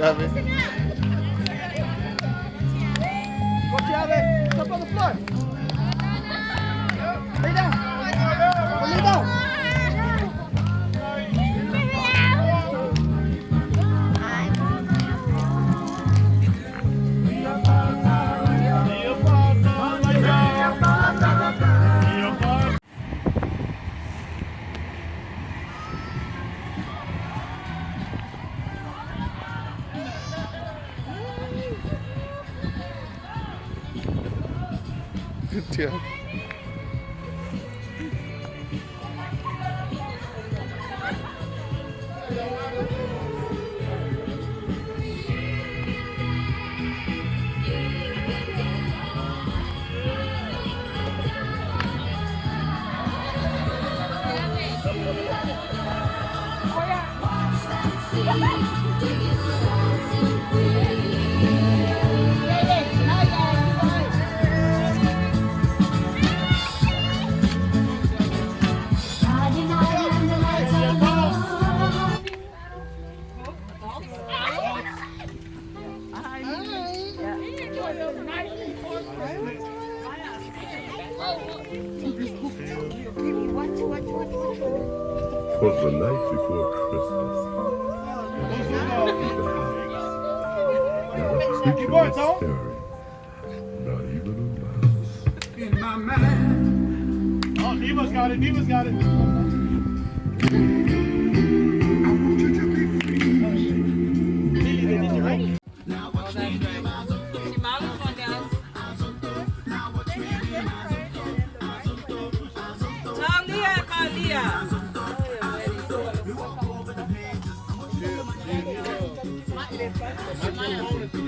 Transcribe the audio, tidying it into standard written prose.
Chiave. Go, Chiave. Step on the floor. Lay down. Go lay down. Chiave. Was the night before Christmas. Not a creature was stirring, not even a mouse. In my mind. Oh, Diva's got it. Diva's got it. I want you to be free. Lily, did you ready? Talia.